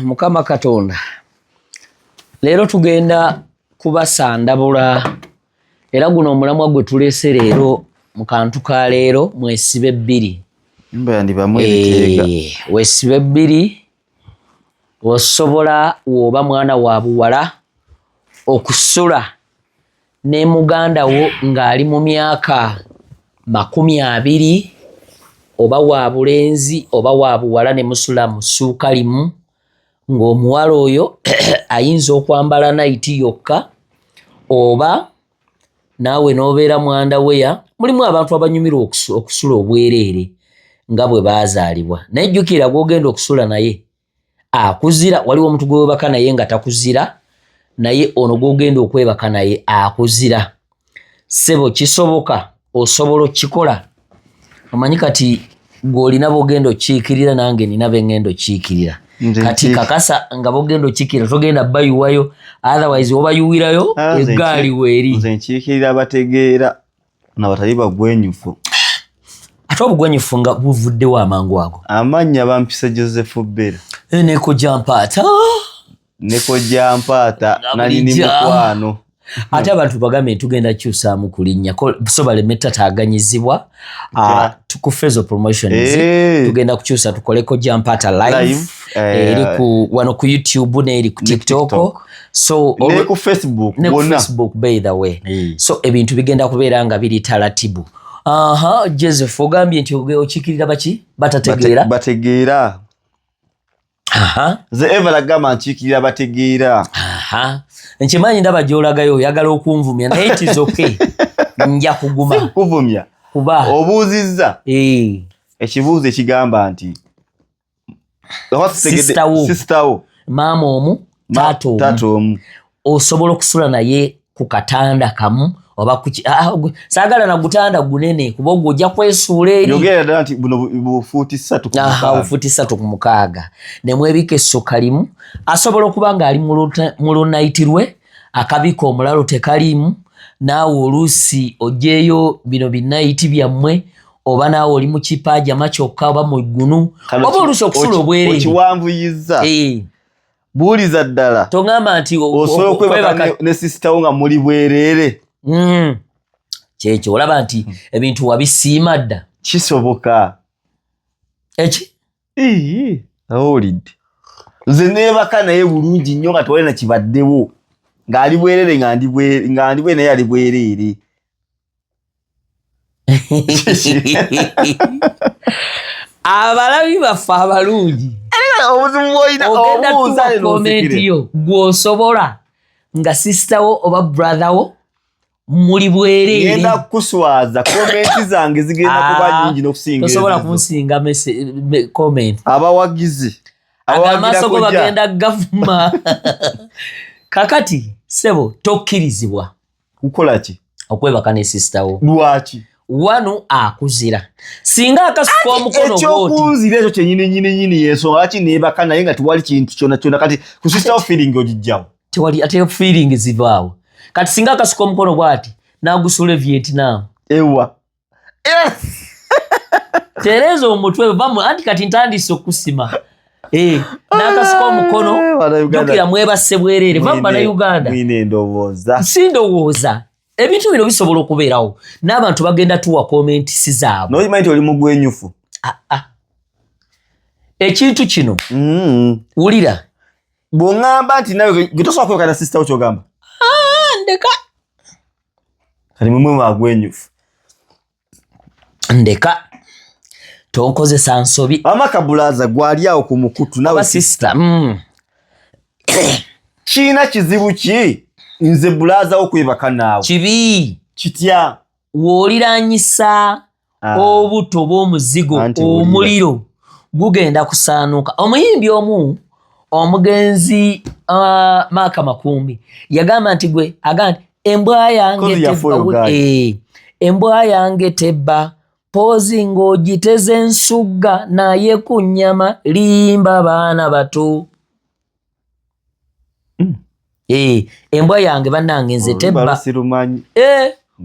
Mukama Katonda. Leero tugenda kubasandabula era guno omulamwa gwe tulese leero mu kantu ka leero mwesibe bbiri. Mbandi bamwe bitega. Wesibe bbiri osobola woba mwana wa buwala okusula ne muganda wo ng'ali mu myaka 20 oba wa bulenzi oba wa buwala ne musula mu ssuuka limu ng'omuwala oyo ayinza okwambala naiti yokka oba naawe n'obeera mwanda weya. Mulimu abantu abanyumira okusula obwereere nga bwe baazaalibwa. Naye jjukira gw'ogenda okusula naye akuzira. Waliwo omuntu gwewebaka naye nga takuzira, naye ono gw'ogenda okwebaka naye akuzira. Ssebo kisoboka, osobola okikola. Omanyi kati gw'olina b'ogenda okiikirira nange nina b'engenda okiikirira. Kati kakasa nga b'ogenda okiikirira togenda bayuwayo, otherwise obayuwirayo eggaali weeri. Nze nkiikirira bategeera n'abatali bagwenyufu. Ate obugwenyufu nga buvuddewo amangu ago. Amannya bampisa Joseph Bella. Neko Jampaata. Neko Jampaata nalini mukwano. Ate abantu bagambe tugenda kyusaamu ku linnya so baleme taataaganyizibwa. Tukufezo promotions. Tugenda kukyusa tukoleko Jampaata live. Eri wano ku YouTube n'eri ku TikTok. So ne ku Facebook. Ne ku Facebook by the way. So ebintu bigenda kubeera nga biri taratibu. Joseph ogambye nti okikirira baki batategeera. Bategeera. Ze Eva lagama nchikirira bategeera. Nkimanyi ndaba gy'olagayo oyagala okunvumya naye it is okay. Nja kuguma. Kuvumya. Kuba. Obuuzizza. Ekibuuzo ekigamba nti. Sister wo. Maama omu. Taata omu. Osobola okusula naye ku katanda kamu. Oba saagala na gutanda gunene kuba ogwo ojja kwesuula eri. Yogera ddala nti buno bufuuti 3 ku mukaaga. Bufuuti 3 ku mukaaga. Ne mwebika essoka limu. Asobola okuba ng'ali mu lunaiti lwe, akabika omulalo tekalimu, naawe oluusi oggyeyo bino binnaiti byammwe, oba naawe oli mu kipaajama kyokka oba mu ggunu, oba oluusi okusula obwereere. Okiwanvuyizza. Buuliza ddala. Tongamba nti osobola okwebaka ne sisita wo nga muli bwereere. Kyekyo olaba nti ebintu wabisiima dda. Kisoboka. Eki? Awulidde. Nze neebaka naye bulungi nnyo nga tewali na kibaddewo. Ng'ali bwereere nga ndi bwe naye ali bwereere. Abalabi baffe abalungi. Obuzibu bw'olina obuuza lero komenti yo gw'osobola nga sisita wo oba brother wo muli bwereere. Ngenda kukuswaza komenti zange zigenda kuba nyingi n'okusinga. Tosobola kunsinga komenti. Abawagizi. Amaaso go bagenda gavuma. Kakati ssebo tokkirizibwa. Kukola ki? Okwebaka ne sisita wo. Lwaki? Wano akuzira. Singa akasuka omukono gwoti. Ekyokunzira ekyo kyennyini y'ensonga lwaki neebaka naye nga tewali kintu kyonna kati ku sisita wo feeling ogijjawo. Tewali ate feeling zivaawo. Kati singa akasuka omukono bw'ati n'agusula Vietnam. Ewa. Tereza omutwe bamu anti kati ntandise okusima. N'akasuka omukono jjukira mwebase bwereere vamu Bannayuganda. Mwine ndowooza. Si ndowooza. Ebintu bino bisobola okubeerawo n'abantu bagenda tuwa komenti si zaabwe. N'okimanyi nti oli mugwenyufu. Ekintu kino wulira bw'oŋŋamba nti nawe gwe tosobola kwebaka na sisita wo ky'ogamba. Ndeka. Kati mumwe mwagwenyufu. Ndeka. Tonkozesa nsobi. Amaka bulaaza gwali awo ku mukutu nawe sisita. Kiina kizibu ki? Nze bulaaza wo kwebaka naawe. Kibi. Kitya? W'oliranyisa obuto bw'omuzigo omuliro gugenda kusaanuuka. Omuyimbi omu omugenzi Maaka Makumbi yagamba nti gwe agamba nti embwa yange tebba poozi ng'ogiteze ensugga naye ku nnyama limba baana bato. Embwa yange bannange nze tebba.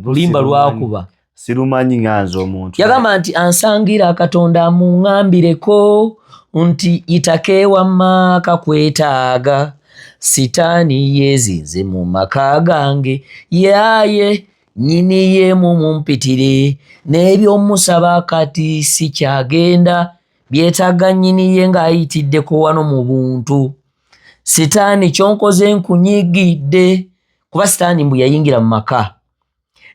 Lulimba lwakuba. Sirumanyi nganzo omuntu. Yagamba nti ansangira Katonda amuŋŋambireko nti itakewa maka kwetaaga sitaani yezinze mu maka gange yaye nyini ye mumumpitire n'ebyomusaba kati sikyagenda byetaaga nyini ye ng'ayitiddeko wano mu buntu sitaani kyonkoze nkunyigidde kuba sitaani mbu yayingira mu maka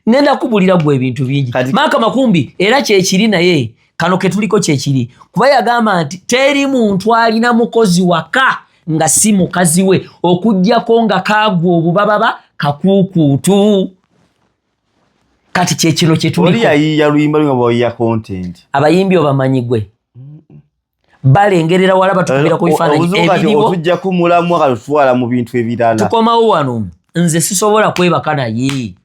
ngenda kubulira gwe ebintu bingi Maka Makumbi era kyekiri naye kano ketuliko kyekiri kuba yagamba nti teri muntu alina mukozi waka nga si mukazi we okujjako nga kaagwa obubababa kakuukuutu kati kyekino kyetuliko oli yayiya luyimba lunga bwayiya content abayimbi obamanyi gwe balengerera wala batukubira ku bifaananyi ebiriwo otujja kumulamu akalutwala mu bintu ebirala tukomawo wano nze sisobola kwebaka naye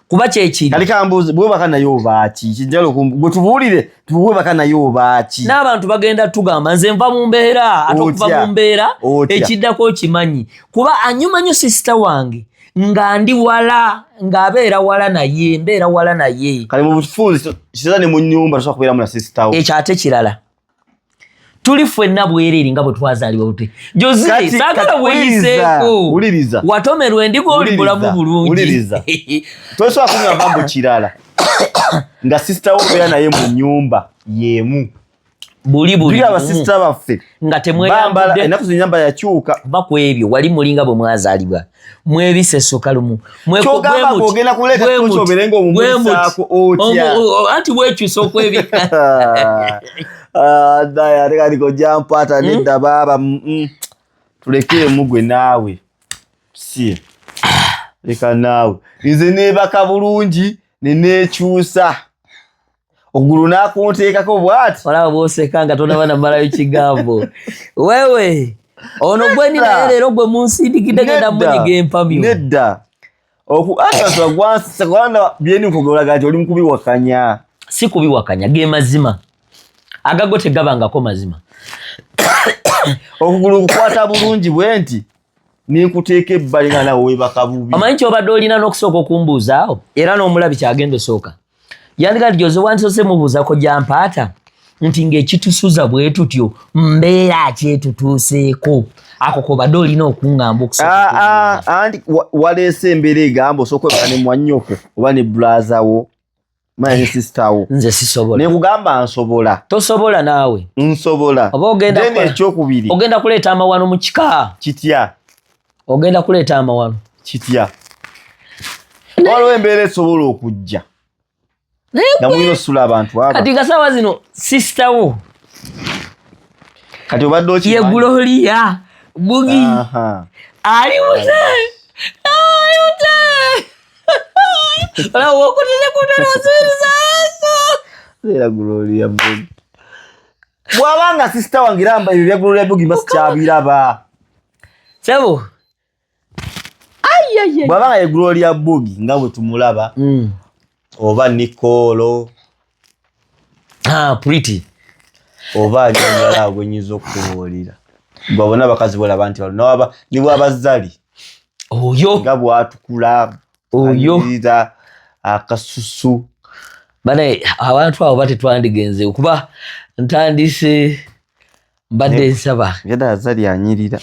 kuba kyekiri kali kambuzi bwebaka naye obaaki kijalo gwe tubuulire tubwebaka naye obaaki n'abantu bagenda tugamba nze nva mu mbeera ate okuva mu mbeera ekiddako kimanyi kuba anyuma nnyo sisita wange nga ndi wala ng'abeera wala naye mbeera wala naye kale mu bufunzi kiza ne mu nnyumba tosobola kubeeramu na sisita wo ekyo ate kirala tuli ffenna bwereeri nga bwe twazaalibwa bute Jozi saagala weeyiseeko watomerwa endiga oli bulamu bulungi tosobola kuŋŋamba mbu kirala nga sisita wo obeera naye mu nnyumba yeemu buli abasisita baffe nga temweyambudde ennaku zinyamba yakyuka kuba ku ebyo wali mulinga bwe mwazaalibwa mwebisesoka lumu kyogamba ng'ogenda kuleeta tukyobeere ng'omumulisaako otya anti bwekyusa okwebika daya tekaliko jampata nedda baba tulekemu gwe naawe si leka naawe nze neebaka bulungi neneekyusa ogulu nakunteekako bwati olaba bwoseka nga tonaba namalayo kigambo wewe ono gwe ninaye leero gwe munsindikidde genda munyiga empamyo nedda gwansa byeni nkogolaga nti oli mukubiwakanya si kubiwakanya ge mazima agago tegabangako mazima okugulu kukwata bulungi bwe nti ninkuteeka ebbali nga nawe weebaka bubi amanyi kyobadde olina n'okusooka okumbuuzaawo era n'omulabi kyagenda osooka yandika nti Jozi wansose mubuuzako Jampaata nti ng'ekitusuza bwe tutyo mbeera kyetutuuseeko ako kobadde olina okuŋŋamba okusooka anti waleese embeera egamba osooka ebaka ne mwannyoko oba ne bulaza wo manya ne sisita wo nze sisobola nekugamba nsobola tosobola naawe nsobola oba ekyokubiri ogenda kuleeta amawano mu kika kitya ogenda kuleeta amawano kitya waliwo embeera esobola okujja nga mulina osula abantu abo kati gasaawa zino sisita wo kati obadde okimanyi ye Gloria Bugi ali mute olaba wokuteze kutera osubirizaako era Gloria Bugi bw'abanga sisita wange iramba ebyo bya Gloria Bugi mba sikyabiraba sebo bw'abanga ye Gloria Bugi nga bwe tumulaba oba Nicolo Pretty oba anyala agwenyiza okubuulira babona abakazi bolaba nti balunawaba ni bwabazali oyo nga bwatukula oyo akasusu bane abantu abo batetwandigenze kuba ntandise mbadde nsaba yada azali anyirira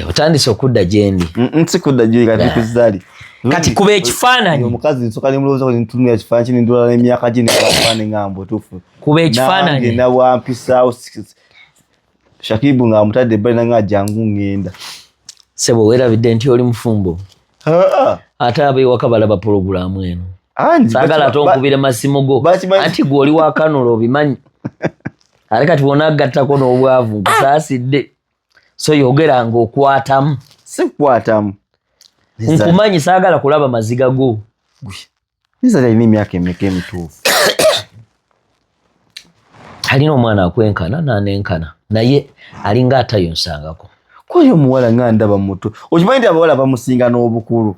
otandise okudda gyendi nsikudda gye kati kuzali kati kuba ekifaananyi omukazi nsoka nemulowooza ko ntunula ekifaananyi kini ndola n'emyaka gye nebafaane ngambo tufu kuba ekifaananyi nange nawampisaawo Shakibu nga amutadde ebbali nange ajangu ngenda sebo weerabidde nti oli mufumbo ate ab'ewaka balaba pologulaamu eno saagala ate onkubire masimu go anti gwe oli wakanula obimanyi ate kati wona agattako n'obwavu mpasaasidde so yogeranga okwatamu sikukwatamu nkumanyi saagala kulaba maziga go nizali alina emyaka emeka emituufu alina omwana akwenkana nanenkana naye alinga atayonsangako kwayo omuwala nga ndaba muto okimanyi nti abawala bamusinga n'obukulu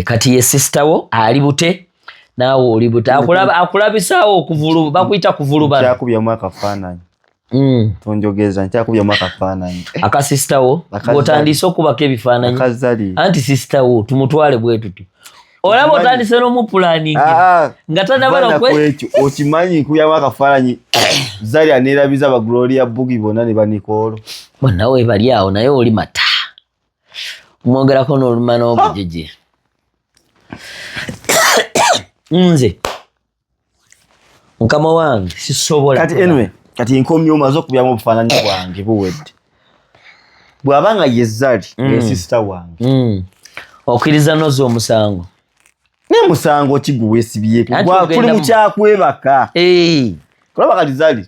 kati ye sisita wo ali bute naawe oli bute akulabisaawo okuvulu bakuyita kuvulubana kyakubyamu akafaananyi tonjogeza nkyakubyamu akafaananyi akasisita wo ng'otandise okubako ebifaananyi akazali anti sisita wo tumutwale bwe tuti olaba otandise n'omupulaningi nga tanabala kwekyo okimanyi nkuyamu akafaananyi Zari aneerabiza ba Gloria Bugi bonna ne banikolo bonna we bali awo naye oli mata mwongerako n'oluma n'obujeje nze mukama wange sisobola kati nkomye omaze okubyamu obufaananyi bwange buwedde bw'abanga ye Zari ye sister wange okkiriza nozi omusango ne musango kiguweesibye kuli mu kyakwebaka kulaba kati Zari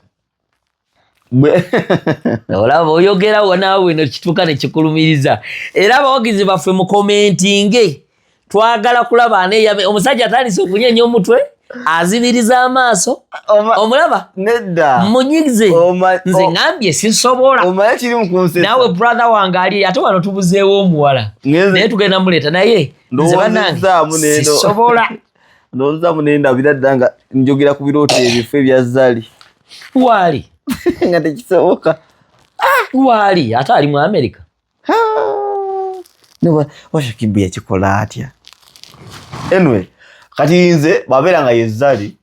olaba oyogerawo naawe no kituuka ne kikulumiriza era abawagizi baffe mu komentinge twagala kulaba aneeyame omusajja atandise okunyenya omutwe azibiriza amaaso omulaba nedda munyize nze ngambye sisobola omaye kiri mu kunsetsa naawe brother wange ali ate wano tubuzeewo omuwala naye tugenda muleeta naye nze bannange sisobola ndowooza munenda biradda nga njogera ku birooto ebifo ebya Zari waali nga tekisoboka waali ate ali mu America washakibu yakikola atya anyway kati nze babeera nga ye Zari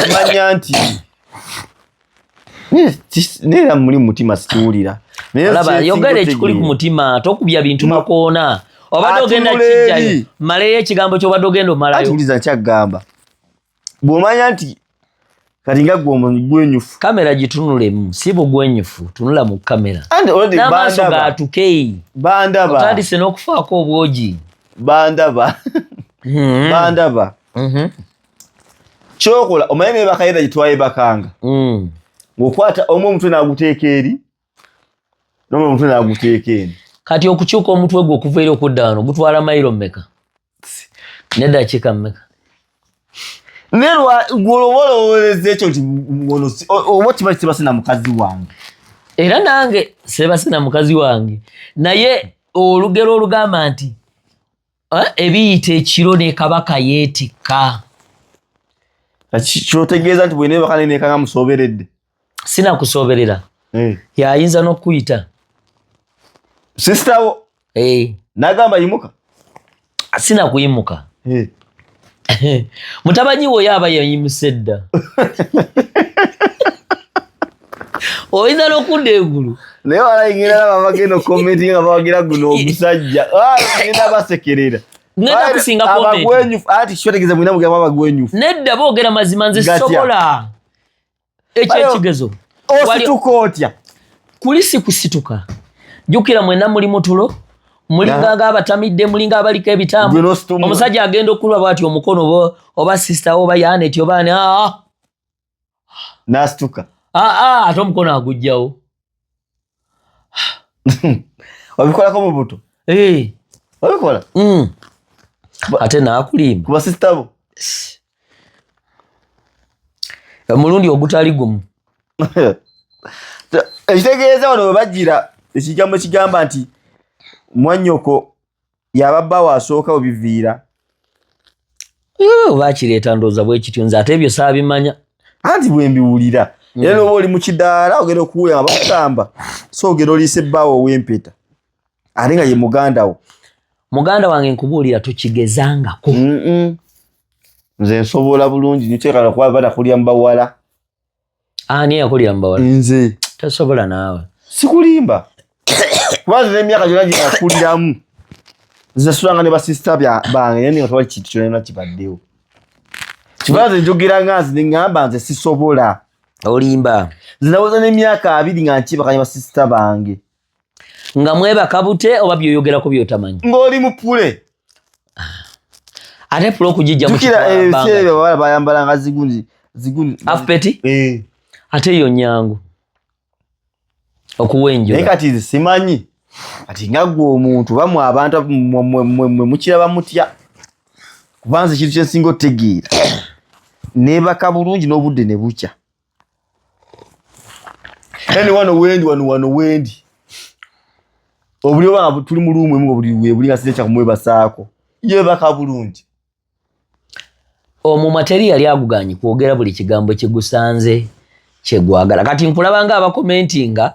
emanya nti neera muli mu mutima sikiwulira olaba yogera ekikuli ku mutima tokubya bintu makoona obadde ogenda kijjayo maleyo ekigambo ky'obadde ogenda omalayo atuliza nkyagamba bw'omanya nti kati nga gwenyufu kamera gitunulemu si bugwenyufu tunula mu kamera n'amaaso gaatuke bandaba otandise n'okufaako obwogi bandaba kyokola omanyi nebakayera gitwayebakanga ng'okwata omu omutwe n'aguteeka eri n'omu omutwe n'aguteeka eni kati okukyuka omutwe gwe okuva eri okudda wano gutwala mayiro mmeka n'eddakiika mmeka nerwa gwolowolowoleza ekyo nti oba kiba kitebasina mukazi wange era nange sebasina mukazi wange naye olugero olugamba nti ebiyita ekiro ne kabaka yeetikka kyotegeeza nti bwene bakane nekanga musoberedde sina kusoberera yayinza n'okuyita sistawo nagamba yimuka sina kuyimuka mutabanyi wo yaba yayimuse dda oyinza n'okudda egulu naye walayingira naba bagenda okomenti nga bawagira guno omusajja ngenda basekerera ngenda kusinga abagwenyufu ati kyotegeeza mwina mugamba abagwenyufu nedda boogera mazima nze sisobola ekyo ekigezo osituka otya kuli si kusituka jjukira mwenna muli mutulo mulinga abatamidde mulinga abaliko ebitambo omusajja agenda okulwa bwati omukono oba sister oba yaneti oba ne nasituka ate omukono agujjawo wabikolako mu buto wabikola ate naakulimba kuba sister bo omulundi ogutali gumu ekitegeeza wano we bajjira ekigambo ekigamba nti mwannyoko yababba wasooka webiviira bakireeta ndooza bwe kityo nze ate ebyo saabimanya anti bwe mbiwulira era n'oba oli mu kidaala ogenda okuwulira nga bakugamba so ogenda oliisa ebbaawo ow'empeta ate nga ye muganda wange nkubuulira tukigezangako nze nsobola bulungi niteekala kuba batakulya mu bawala ani yakulira mu bawala nze tasobola naawe sikulimba kuba nze n'emyaka gyonna gyenakuliramu nzesulanga ne basista bange naye nga tewali kintu kyonna kibaddewo kiba nze njogera nga nze neŋŋamba nze sisobola olimba nze nawoza n'emyaka 2 nga nkibakanya basista bange nga mwebaka bute oba byoyogerako byotamanyi ng'oli mupule ate pula okugijja mukibawala bayambalanga zigundi afupeti ate yo nyangu okuwenjula naye kati nze simanyi kati nga ggwe omuntu bamwe abantu mwe mukiraba mutya kuba nze kintu kyensinga otegeera neebaka bulungi n'obudde ne bukya yani wano wendi obuli obanga tuli mu luumu emu obuli buli nga sire kyakumwebasaako yeebaka bulungi omumateriyali aguganye kwogera buli kigambo kyegusanze kyegwagala kati nkulaba nga abakomentinga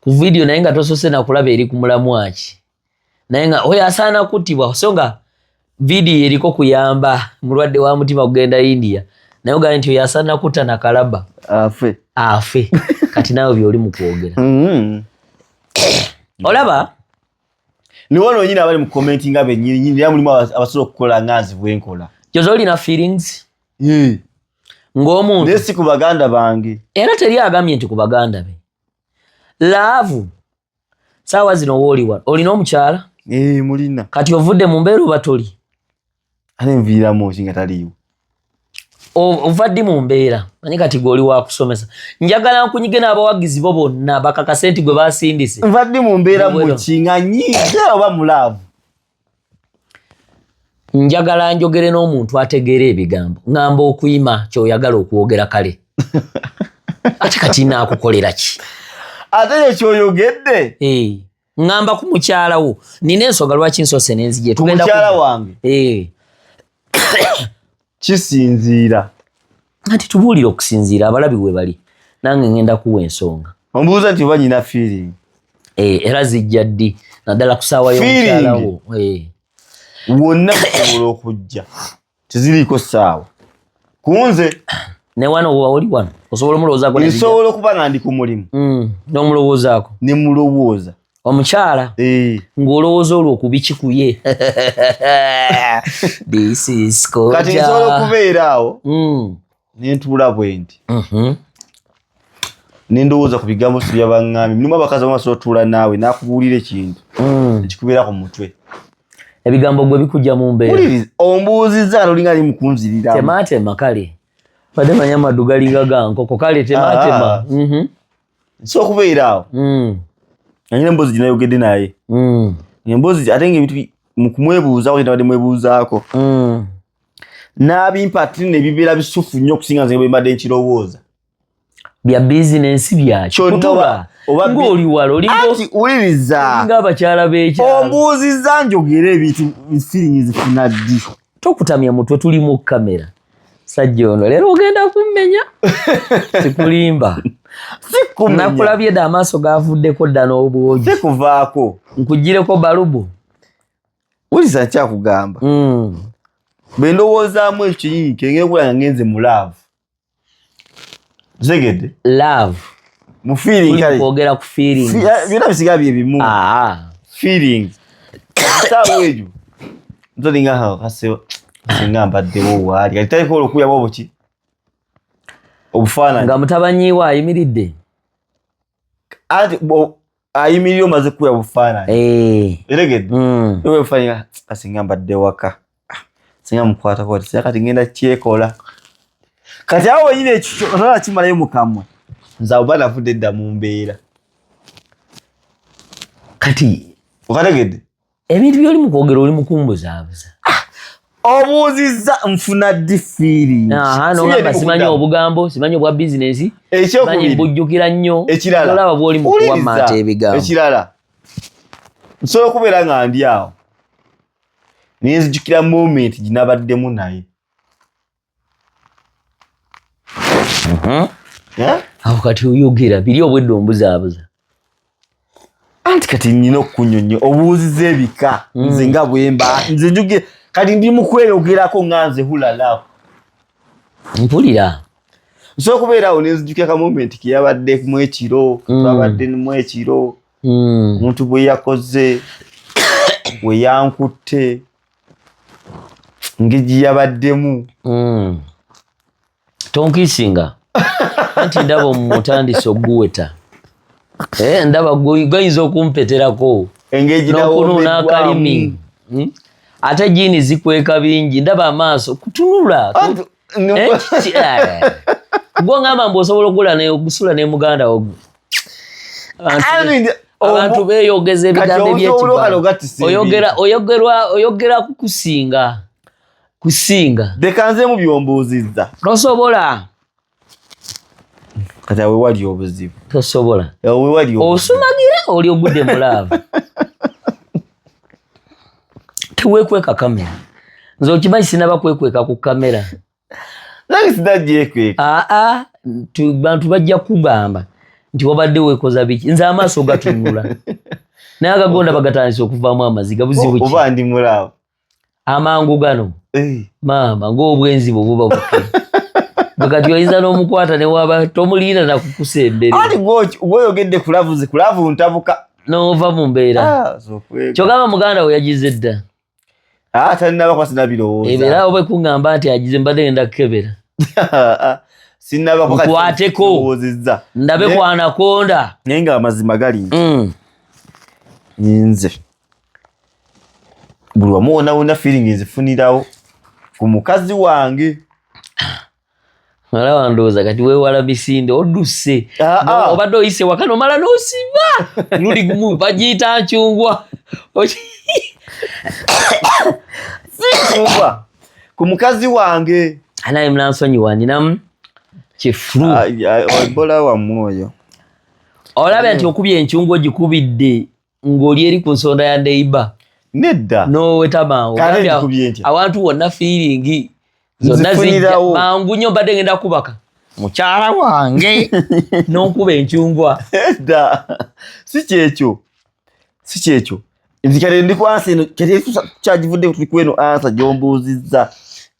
ku video naye nga tosose nakulaba eri ku mulamwaki naye nga oyo asaana kuttibwa so nga video eriko kuyamba mulwadde wa mutima kugenda India naye ogambye nti yasana kuta na kalaba afe kati nawe byoli mu kwogera olaba ni wano nyina abali mu commenting abe nyinyi ya mulimu abasobola okukola ngazi bwenkola jozoli na feelings ng'omuntu nesi ku baganda bange era teri agambye nti ku baganda be love sawa zino woliwa olina omukyala mulina kati ovudde mu mbeera oba toli ane nviiramu kinga taliiwo ovadde mu mbeera manyi kati gwe oli wa kusomesa njagala nkunyige n'abawagizi bo bonna bakakasenti gwe basindise nvadde mu mbeera mu kinga nyiga oba mulaavu njagala njogere n'omuntu ategeera ebigambo ngamba okuyima kyoyagala okwogera kale ate kati naakukolera ki ate kyoyogedde ngamba ku mukyala wo nina ensonga lwaki nsose n'enzije tugenda ku mukyala wange kisinziira ati tubuulire okusinziira abalabi we bali nange ngenda kuwa ensonga ombuuza nti oba nyina feeling era zijja ddi naddala ku ssaawa y'omukyala wo wonna kusobola okujja teziriiko ssaawa kunze ne wano oli wano osobola omulowoozaako nsobola okuba nga ndi ku mulimu n'omulowoozaako ne mulowooza omukyala ng'olowooza olwo kubi kikuye kati nsobola okubeera awo nentuula bwe nti nendowooza ku bigambo si byabaŋŋambi mulimu abakazi abasobola otuula naawe n'akubuulira ekintu ekikubeera ku mutwe ebigambo gwe bikujja mu mbeera ombuuzizza kati olinga ali mukunziriramu tematema kale badde manya amaddu galinga ga nkoko kale tematema nsobola okubeera awo anyina emboozi ginayogedde naye emboozi ate nga ebintu mukumwebuuzaako kyendabadde mwebuuzaako n'abimpa ati nebibeera bisufu nnyo okusinga nze bwe mbadde nkirowooza bya bizinensi byakikutula ng'oli wala anti wuliriza ng'abakyala b'ekyalo ombuuzizza njogera ebintu feeling zifuna ddi tokutamya mutwe tuli mu kamera sajja ono leero ogenda kummenya sikulimba nakulabye dda amaaso gavuddeko dda n'obwogi tekuvaako nkugireko balubu wuliriza nkyakugamba bwe ndowoozaamu ekyo kinyinyi kengekula nga ngenze mu laavu zegedde love mu feeling kale kwogera ku feeling byonna bisigaa bye bimu feeling saawa ejo ntolinga hao kasewa singa mbaddewo waali kati taliko olukuyaba obuki obufaananyi nga mutabanyiiwe ayimiridde anti ayimirire omaze kuya bufaananyi eregedde ewe bufaananyi kasinga mbadde waka singa mukwatako ati kati ngenda kyekola kati awo wenyini ekyo otola kimalayo mu kamwe nze abo banavudde edda mu mbeera kati okategedde ebintu byoli mu kwogera oli mukumbuzaabuza obuuzizza nfuna ddi feeling nogamba simanyi obugambo simanyi obwa bizinensi manyi bujjukira nnyo olaba bwoli mu kuwamaata ebigambo ekirala nsobola okubeera nga ndi awo naye nzijukira moment ginabaddemu naye awo kati oyogera biri obwedde ombuzaabuza anti kati nina okunyonyo obuuziza ebika nze nga bwemba nze njugira kati ndi mukweyogerako nga nze hulalawo mpulira nsobola okubeera awo nenzijukira ka moment keyabadde mu ekiro twabadde mu ekiro omuntu bwe yakoze we yankutte ngegi yabaddemu tonkisinga anti ndaba omutandise oguweta ndaba gayinza okumpeterako n'okunuuna akalimi ate jini zikweka bingi ndaba amaaso kutunula gwe ngamba mbu osobola okusula ne muganda wo abantu beeyogeza ebigambo ebyekibalo oyogera kusinga dekanzemu byombuuzizza tosobola kati awe wali obuzibu tosobola awe wali osumagira oli ogudde mulaavu teweekweka kamera nze okimanyi sinaba kwekweka ku kamera nange sinagyekweka bantu bajja kugamba nti wabadde weekoza biki nze amaaso gatunula naye agagonda bagatandise okuvaamu amaziga buzibu ki oba ndi mulaavu amangu gano maama ng'obwenzi bwe buba buke bwekati oyinza n'omukwata ne waba tomuliira nakukusembere ati gwoyogedde kulavu ntabuka n'ova mu mbeera kyogamba muganda we yagize dda talinaba kwasina birowooza ebeerawo bwe kuŋŋamba nti agize mbadde ngenda kukebera nkwateko ndabe kwanakonda naye nga amazima gali nti nze buli wamu wona feeling ezifunirawo ku mukazi wange alaba ndowooza kati weewala misinde odduse obadde oyise waka nomala n'osiba luli gumu bagiyita ncungwa ku mukazi wange anaye munansonyiwa ninamu kifulu obola wamu oyo olabye nti okubye encungwa ogikubidde ng'oli eri ku nsonda ya neiba nedda nowetamangu awantu wonna feeling zonna zijja mangu nnyo mbadde ngenda kubaka mukyala wange n'onkuba encungwa edda si kyekyo nti kale ndikwansa eno kati kyagivudde tuliku eno ansa gyombuuzizza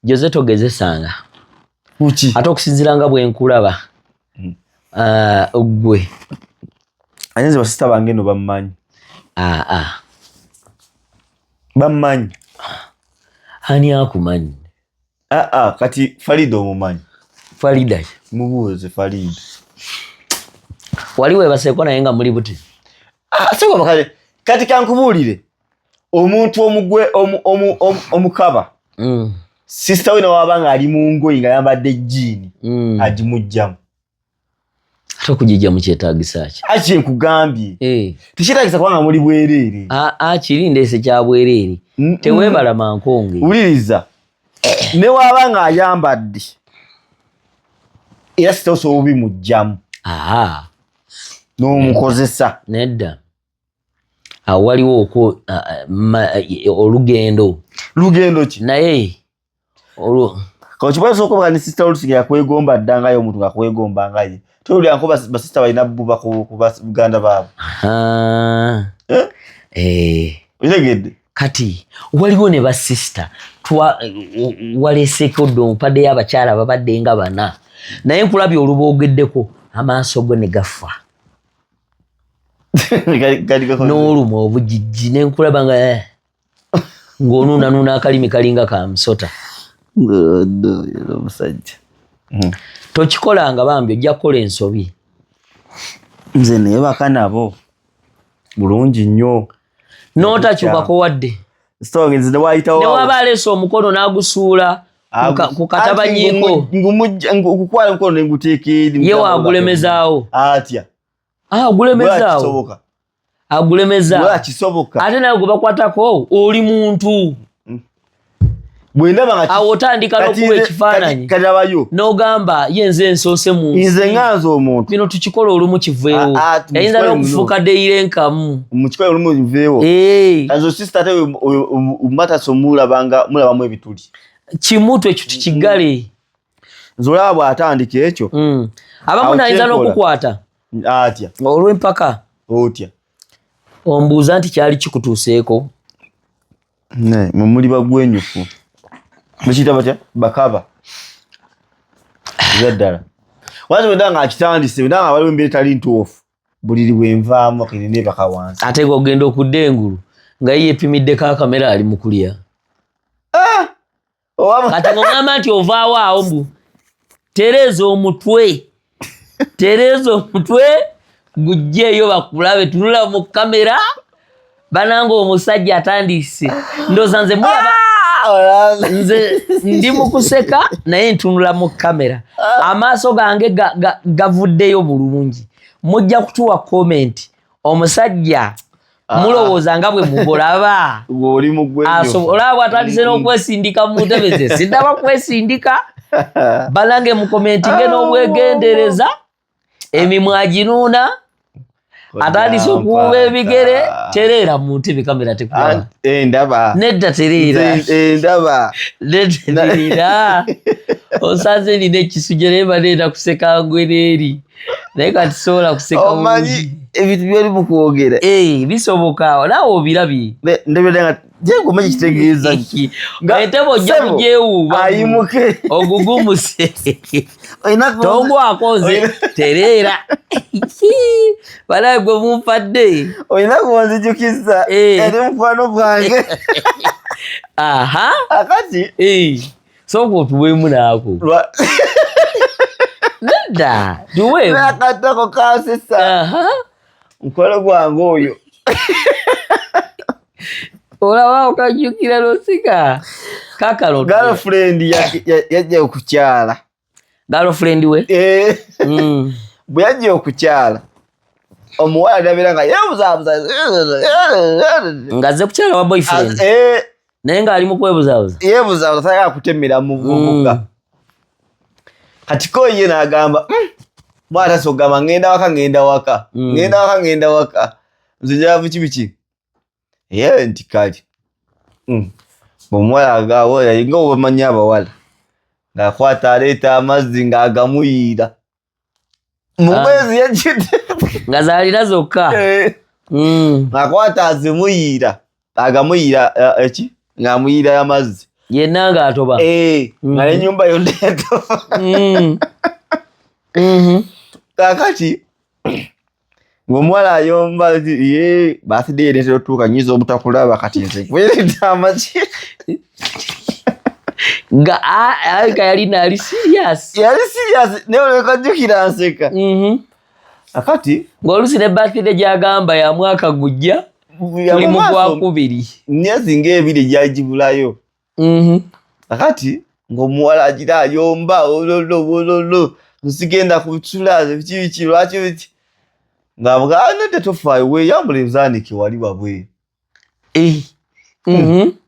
Jose togezesanga kuki ate okusinziira nga bwe nkulaba gwe anyenze basista bange eno bammanyi bammanyi ani akumanyi kati Farida omumanyi Farida mubuuze Farida wali webaseeko naye nga muli buti kati kankubuulire omuntu omugwe omukaba sisita we nawaba nga ali mu ngoyi nga yambadde jjiini agimugjamu ate okugijja mukyetaagisa ki aki nkugambye tekyetaagisa kubanga muli bwereere kiri ndeese kya bwereere teweebala mankonge wuliriza ne waba nga ayambadde era sita osobola obimugjamu n'omukozesa nedda waliwo okwo olugendo ki naye kakibaza okuba ni sista olusinga yakwegomba ddangayo omuntu ngakwegomba ngaye tolulyanko basista balina buba ku baganda baabo otegedde kati waliwo ne basista waleeseko dde ompaddeyo abakyala babadde nga bana naye nkulabye oluboogeddeko amaaso go ne gafa n'oluma obugijji nenkulaba nga ng'onuunanuuna akalimi kalinga ka musota omusajja tokikolanga bambi ojja kukola ensobi nze neebaka nabo bulungi nnyo n'otakyukako wadde newaba aleese omukono n'agusuula ku katabanyiiko okukwala omukono nenguteeka eri ye waagulemezaawo atya agulemeza kisoboka ate naye gwe bakwatako oli muntu awo otandika n'okuba ekifaananyi n'ogamba ye nze nsoose mu nze nganze omuntu bino tukikola olumu kiveewo yayinza n'okufuuka deyire nkamu mukikola olumu kiveewo kanze osista ate matasa omulabamu ebituli kimutu ekyo tukigale nze olaba bw'atandika ekyo abamu nayinza n'okukwata atya olw'empaka otya ombuuza nti kyali kikutuuseeko mumuli bagwenyufu mukiyita batya bakaba ezaddala wansi bwedda nga akitandise bwedda nga waliwo embeera etali ntuufu buliri bwenvaamu akenene baka wansi ate ogenda okudda engulu nga ye yepimiddeko akamera ali mu kulya kati ng'ogamba nti ovaawo awo mbu tereeza omutwe gujjeeyo bakulabe tunula mu kamera bananga omusajja atandise ndooza nze mulaba nze ndi mu kuseka naye ntunula mu kamera amaaso gange gavuddeyo bulungi mujja kutuwa comment omusajja mulowooza nga bwe mugolaba olaba bw'atandise n'okwesindika mu ntebe ze siddaba kwesindika banange mu commentinge n'obwegendereza emimwa aginuuna atandise okuwuba ebigere tereera mu ntebe kamera tekulaba nedda tereera osanze nina ekisujja naye baneenda kuseka ngwereeri naye kati sobola kuseka omanyi ebintu byoli mukwogera bisoboka naawe obirabye ndebera nga Jengo maji kitegeeza. Ngaitebo ojja ayimuke. Ogugumuse. Tongo akoze terera. Bala gwe mumpadde. Oyina kuwanzijukiza. Eri mukwano gwange. Aha. Akati. Soko tuwemu naako. Nada. Tuwemu. Nakatako kasisa. Aha. Mukwano gwange oyo. Ola wao kajukira losika. Kakalo. Girlfriend yajja okukyala. Girlfriend we? Bwe yajja okukyala. Omuwala ndabira nga yebuzabuza. Nga azze kukyala wa boyfriend. Naye nga ali mu kwebuzabuza. Yebuzabuza tayagala kutemera mu bubuga. Kati ko ye n'agamba mwata sogamba ngenda waka. Ngenda waka. Nze javu kibiki. Nti kali. Omuwala agawo yayinga obamanya abawala. Ng'akwata aleeta amazzi ng'agamuyira. Mu mwezi yajjidde. Nga zaalira zokka. Ng'akwata azimuyira. Agamuyira eki? Ng'amuyira amazzi. Yenna ng'atoba. Nga n'ennyumba yonna yatoba. Kaakati ng'omuwala ayomba birthday ereetera otuuka nyiza obutakulaba kati nze kwereeta amaki. Nga yali serious. Yali serious naye oleka jjukira nseka. Akati ng'oluusi ne birthday gy'agamba ya mwaka gujja tuli mu gwakubiri. Myezi ng'ebiri gyagibulayo. Akati ng'omuwala agira ayomba ololo nsigenda kuchula biki lwaki biki. Ng'avuga nete tofaayo weeyambula ebizaanike wali wabwe.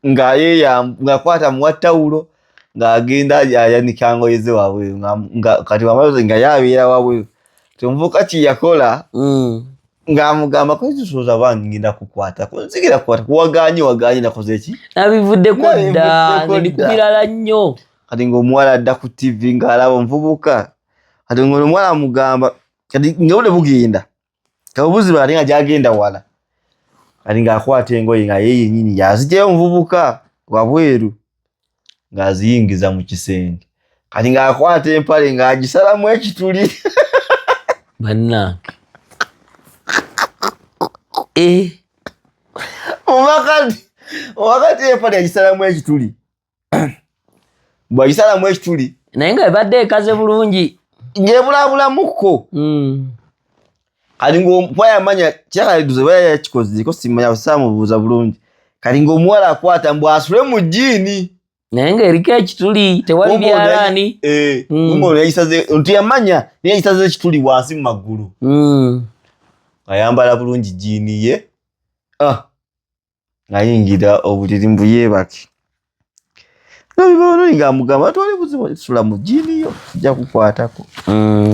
Ng'akwata muwatawulo ng'agenda yayanika ngoye ze wabwe. Kati wamaze nga yabeera wabwe. Omuvubuka kye yakola ng'amugamba kwekisoza bangi ngenda kukwata. Kunzigira kukwata kuwaganye nakoze eki? Nabivuddeko dda ndi ku birala nnyo. Kati ng'omuwala adda ku TV ng'alaba omuvubuka. Kati ng'omuwala amugamba kati ng'obudde bugenda. Kabuzi bali nga gyagenda wala. Kati ng'akwata engoye nga ye yennyini yazigyayo omuvubuka wabweru ng'aziyingiza mu kisenge. Kati ng'akwata empale ng'agisalamu ekituli. Bannange. Wakati empale yagisalamu ekituli. Bw'agisalamu ekituli. Naye nga ebadde ekaze bulungi. Ng'ebulabulamuko. Kati ng'ompayamanya kyakaliduze baya yakikoze ko simanya busamubuuza bulungi. Kati ng'omuwala akwata mbu asule mu jjiini. Naye ng'eriko ekituli tewali byalaani. Mbona yagisaze nti yamanya naye yagisaze ekituli wansi mu magulu. Ayambala bulungi jjiini ye. Ng'ayingira obuliri mbu yeebake. Ng'amugamba twali buzibu sula mu jjiini yo ajja kukwatako.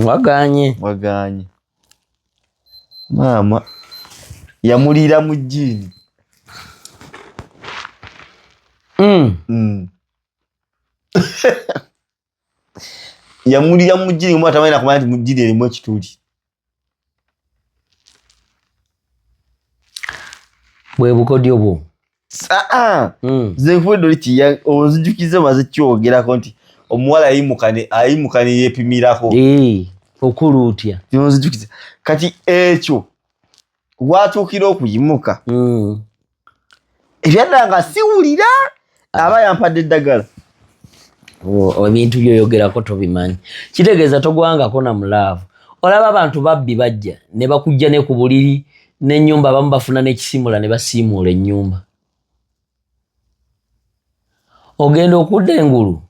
Waganye. Maama yamulira mu jjiini. Yamulira mu jjiini omwana tamanyi nakumanya nti mu jjiini erimu ekituli. Bwe bukodyo bwo. Nze nfudde oli onzijukize maze kyogerako nti omuwala ayimuka ne yeepimirako. Okuluutya. Onzijukize. Kati ekyo watuukira okuyimuka. Ebyadda nga siwulira aba yampadde eddagala. Ebintu byoyogerako tobimanyi. Kitegeeza togwangako na mulaavu. Olaba abantu babbi bajja ne bakujja ne ku buliri n'ennyumba abamu bafuna n'ekisimula ne basiimuula ennyumba. Ogenda okudda engulu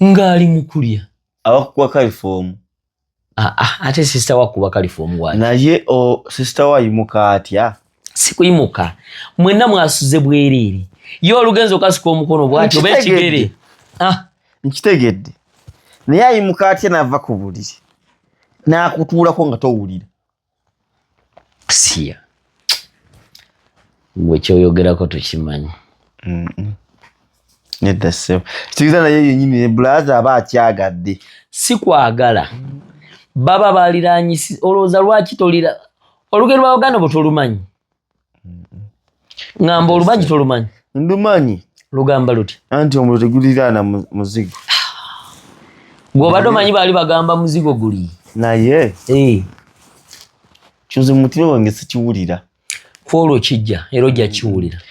ng'ali mu kulya. Abakukuba kalifoomu. Ate sisita wakuba kalifoomu waaki. Naye sisita wayimuka atya? Si kuyimuka. Mwenna mwasuze bwereere. Ye olugenzo okasuka omukono bw'ati oba ekigere. Nkitegedde. Naye ayimuka atya n'ava ku buliri. N'akutuulako nga towulira. Siya. Gwe kyoyogerako tokimanyi. Nedda ssebo. Kitegeeza naye yennyini ne bulaza aba akyagadde. Si kwagala. Baba baliraanyisi olowooza lwaki tolira. Olugero lwa Uganda bwe tolumanyi. Ngamba olumanyi tolumanyi. Ndumanyi. Lugamba luti. Anti omuliro teguliraana muzigo. Gw'obadde omanyi baali bagamba muzigo guli. Naye. Kyuze mutima wange sikiwulira. Kwolwo kijja era ojja kiwulira.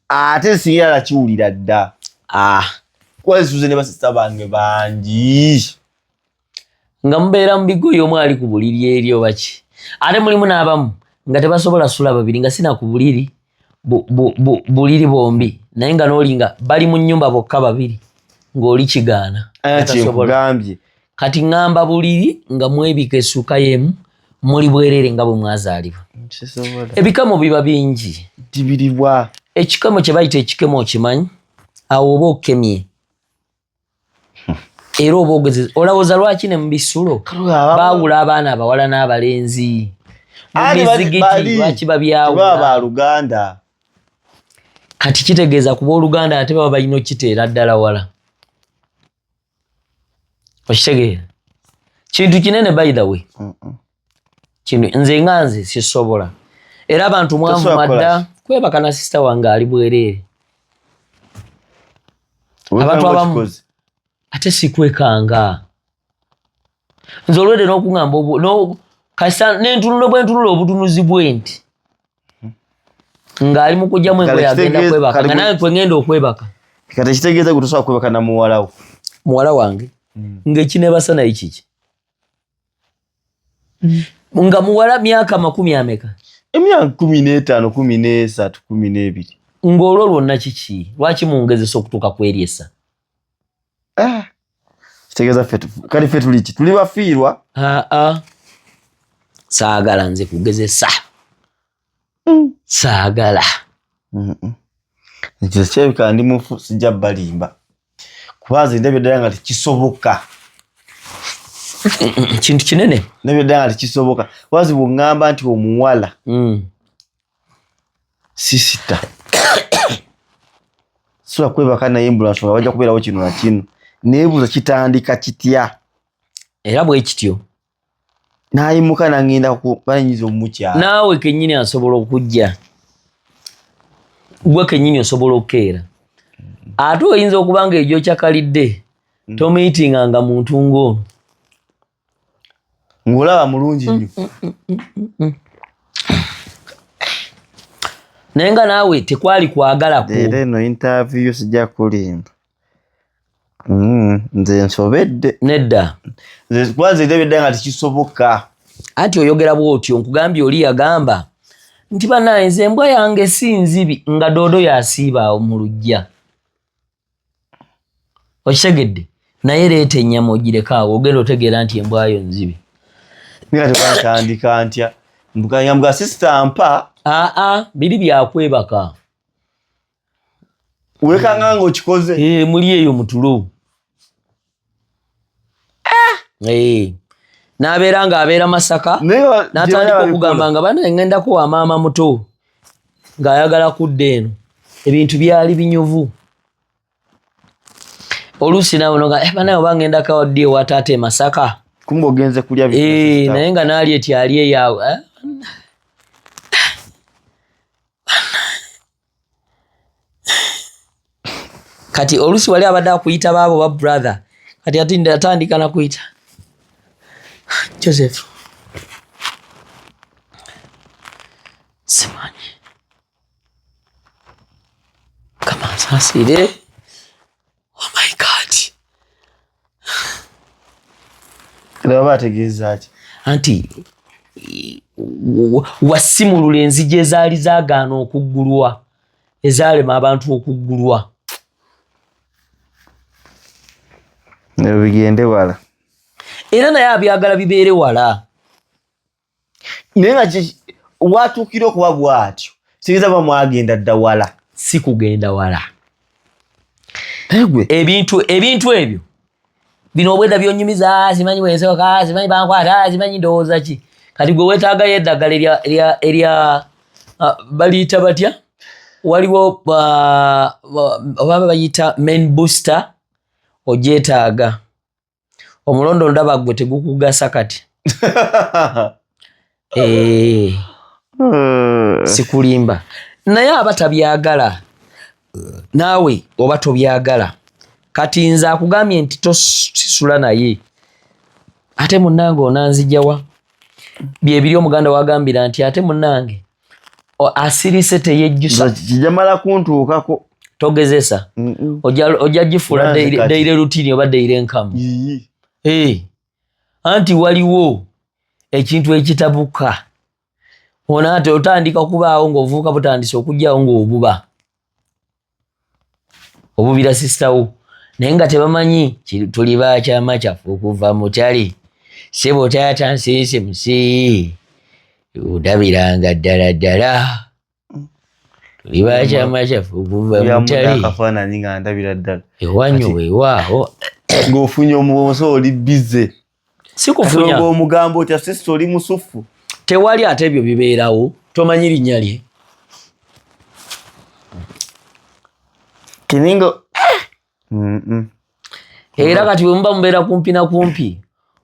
Ate siyala kiwulira dda. Kwasuze ne basista bange bangi. Nga mubeera mu bigoyo omu ali ku buliri eri oba ki. Ate mulimu n'abamu nga tebasobola sula babiri nga sina ku buliri buliri bombi naye nga n'olinga bali mu nnyumba bokka babiri ng'oli kigaana. Kati ngamba buliri nga mwebika essuuka y'emu muli bwerere nga bwe mwazaalibwa. Ebikamo biba bingi. Dibiribwa. Ekikamo kye bayita ekikemo okimanyi? Awo oba okemye. Era oba ogezeza. Olowooza lwaki ne mu bisulo baawula abaana abawala n'abalenzi. Mu mizigiti lwaki babyawula? Baba Luganda. Kati kitegeeza kuba Oluganda ate baba balina okiteera ddala wala. Okitegeera? Kintu kinene by the way. Kino nze nga nze sisobola. Era abantu mwanvuma dda kwebaka na sister wange ali bwereere. Abantu abamu ate sikwekanga. Nze olwedde n'okungamba kasa n'entunula bw'entunula obutunuzi bw'enti. Ng'ali mu kujjamu engoye agenda kwebaka. Nga nawe kwe ngenda okwebaka. Kati ekitegeeza gwe tosobola kwebaka na muwala wo. Muwala wange. Ng'ekineebasa naye kiki. Nga muwala myaka 10 ameka? Emyaka 15, 13, 12. Ng'olwo lwonna kiki? Lwaki mungezesa okutuuka ku eryesa? Kitegeeza kali ffe tuli ki? Tuli bafiirwa? Saagala nze kugezesa. Saagala. Ekyo kyebika ndi mufu sijja balimba. Kubaza ndabye ddala nga tekisoboka. Kintu kinene. Ndabye ddala nga tekisoboka. Wazi bw'ŋŋamba nti omuwala. Sisita. Sola kwebaka naye mbulansonga wajja kubeerawo kino na kino. Neebuuza kitandika kitya. Era bwe kityo. N'ayimuka n'agenda kubanyiza omumukyala. Naawe kennyini asobola okujja. Gwe kennyini osobola okukeera. Ate oyinza okuba nga egyo kyakalidde. Tomiitinganga muntu ng'ono. Ng'olaba mulungi nnyo. Naye nga naawe tekwali kwagalako. Era eno interview sijja kulimba. Nze nsobedde. Nedda. Kwanza ndabye ddala nga tekisoboka. Anti oyogera bw'otyo nkugambye oli yagamba nti bannange nze embwa yange si nzibi nga doodo yasiiba mu luggya. Okitegedde? Naye leeta ennyama ogireka awo ogenda otegeera nti embwa yo nzibi. Nga tebantandika ntya. Mbuganyambwa sisita mpa. Biri byakwebaka. Wekanga ng'okikoze. Muli eyo mutulo. N'abeera ng'abeera Masaka. N'atandika okugamba nga bana ngendako wa maama muto. Ng'ayagala kudda eno. Ebintu byali binyuvu. Oluusi nawe nga bana oba ngendako waddi ewa taata Masaka. Kumbe ogenze kulya bintu. Naye nga naali eti ali eyaawe. Kati oluusi wali abadde akuyita baabo ba brother. Kati atandika na kuyita Joseph. Simanyi. Kama sasire. Oh my God. Laba ategeeza ki? Anti wasimulula enzigi ezaali zaagaana okuggulwa. Ezaalema abantu okuggulwa. Bigende wala. Era naye abyagala bibeere wala. Naye nga watuukira okuba bw'atyo. Sigeza ba mwagenda dda wala. Si kugenda wala. Ebintu ebyo. Bino obwedda byonnyumiza, simanyi bwensoka, simanyi bankwata, simanyi ndowooza ki. Kati gwe weetaagayo eddagala erya baliyita batya? Waliwo oba bayita main booster. Ogyetaaga. Omulondo ndaba gwe tegukugasa kati. Sikulimba. Naye abatabyagala naawe oba tobyagala kati nze akugambye nti tosisula naye ate munnange onanzijawa byebiri omuganda wagambira nti ate munnange asirise teyejjusa kijamala kuntuukako togezesa ojja gifula daire rutini oba daire nkamu anti waliwo ekintu ekitabuka ona ate otandika kubaawo ng'ovuuka butandise okujjawo ng'obuba obubira sisitawo naye nga tebamanyi tuli bakyama kyaffe okuva mu kyali sebo taata nsiise musi odabiranga ddala ddala tuli bakyama kyaffe okuva mu kyali akafaananyi nga ndabira ddala ewanyu weewaawo ng'ofunye omuboso oli bize sikufunya omugambo otya sisita oli musufu tewali ate ebyo bibeerawo tomanyi linnya lye kiningo era kati bwe muba mubeera kumpi na kumpi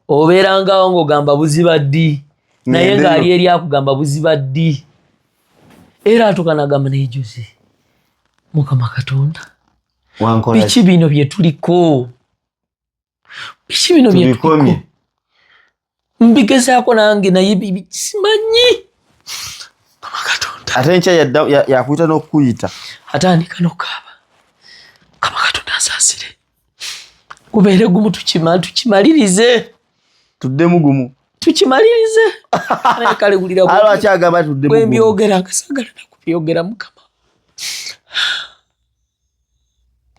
obeerangawo ng'ogamba buziba ddi naye ng'ali eri akugamba buziba ddi era atukanagamba naye Jose Mukama Katonda biki bino bye tuliko biki bino bye tuliko mbigezaako nange naye simanyi Mukama Katonda ate nkya yakuyita n'okukuyita atandika n'okaaba Mukama Katonda asaasire gubeere gumu tukimalirize tuddemu gumu tukimalirize naye kale gulira lwaki agamba tuddemu gumu bwembyogera nga saagala nakubyogera Mukama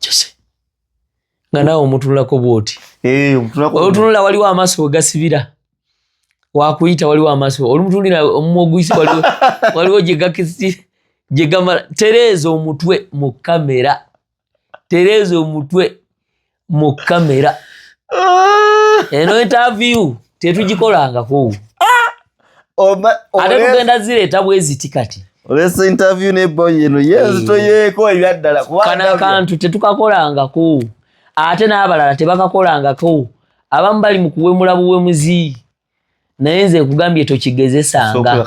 Jose nga naawe omutunulako bw'oti otunula waliwo amaaso we gasibira wakuyita waliwo amaaso olumutunira omumwa oguyise waliwo gye gamala tereeza omutwe mu kamera tereeza omutwe mu kamera eno interview tetugikolangako ate tugenda zireeta bweziti kati olesa interview neboy eno yezitoyeeko ebyaddala kana kantu tetukakolangako ate n'abalala tebakakolangako abamu bali mu kuwemula buwemuzi naye nze nkugambye tokigezesanga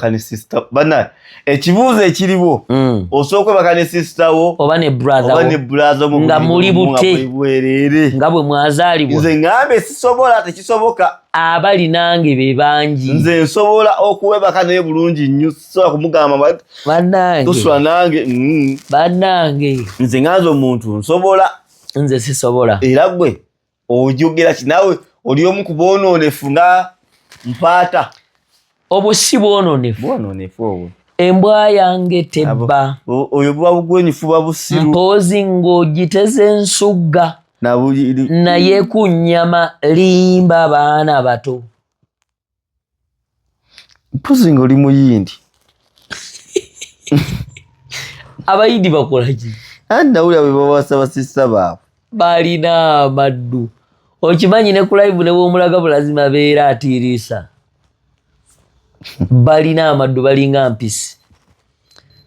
bana ekibuuzo ekiriwo osooka kwebaka ne sisitawo oba ne brother nga muli bute nga bwe mwazaalibwa nze ngambe sisobola tekisoboka abali nange be bangi nze nsobola okuwebaka naye bulungi nnyo sisobola kumugamba tosula nange bannange nze nganze omuntu nsobola nze sisobola era gwe ojogera ki nawe oli omu ku boonoonefu nga mpaata obwo si bwononefu obwo embwa yange tebba oyo buba bugwenyufu buba busiru mpoozi ng'ogiteze ensugga naye ku nnyama limba baana bato mpozi ng'oli muyindi abayindi bakolaki annawulira bwe babawasa basisa baabwe balina amaddu okimanyi ne ku live ne bwomulaga bulazima beera atiiriisa balina amaddu balinga mpisi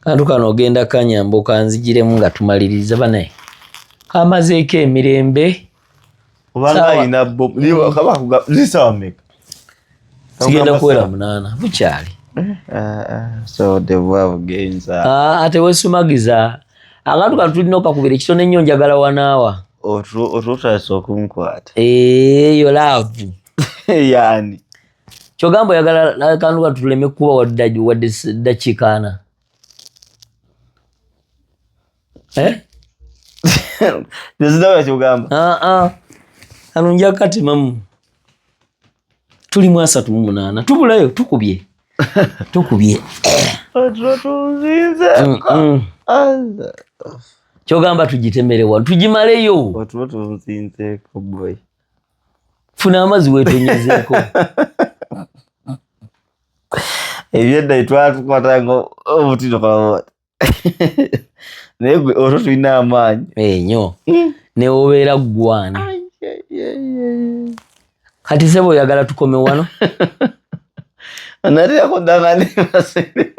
kantu kano ogenda kanyambo kanzigiremu nga tumaliriza banaye kamazeeko emirembe obanga ayina sigenda kuwera 8 bukyali ate wesumagiza akantu kano tulina okakubira ekitone nnyo njagala wanaawa otutasa okunkwata eyo laavu yani kyogamba oyagala akantu kano tuleme kuba wadde dakiikaana nezinawe kyogamba kano nja katemamu tuli 38 tubulayo tukubye kyogamba tugitemerewa tugimaleyo funa amazzi weetonyezeeko ebyedda twatukwatanga obutitokola naye otwo tulina amaanyi enyo newobeera ggwani kati sebo oyagala tukome wano anatirako ddanga nebasere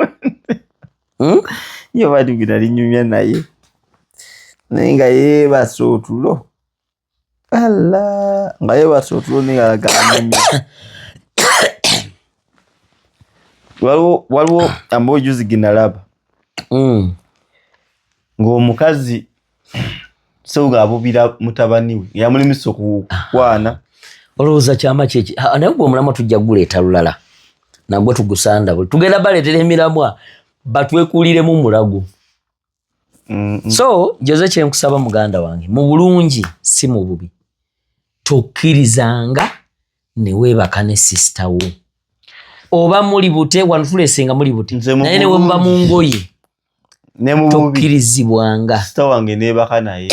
yo batugira linyumya naye naye nga yeebasa otulo nga yeebasa otulo ningaalaganyumya waliwo ambawo juzi ginalaba ng'omukazi Sewuga abubira mutabani we yamulimisa okukwana. Olowooza kyama kyeki naye gwe omulamwa tujja kuguleeta lulala nagwe tugusanda buli tugenda baleetera emiramwa batwekuliremu mulago. So Jose kyenkusaba muganda wange mu bulungi si mu bubi tokkirizanga ne weebaka ne sister wo oba muli bute wantulesenga muli bute naye ne wemuba mu ngoye ne mu bubi tokkirizibwanga sister wange neebaka naye.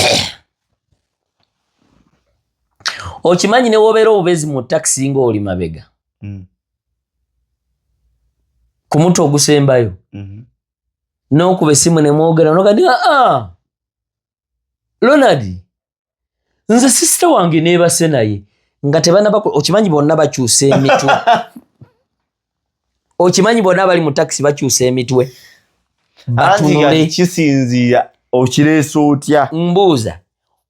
Okimanyi ne wobeera obubezi mu taxi nga oli mabega ku muto ogusembayo n'okuba essimu ne mwogera nogandi Ronald nze sister wange neebase naye nga tebanaba okimanyi bonna bakyusa emitwe okimanyi bonna bali mu taxi bakyusa emitwe batunule kisinziira okireesa otya mbuuza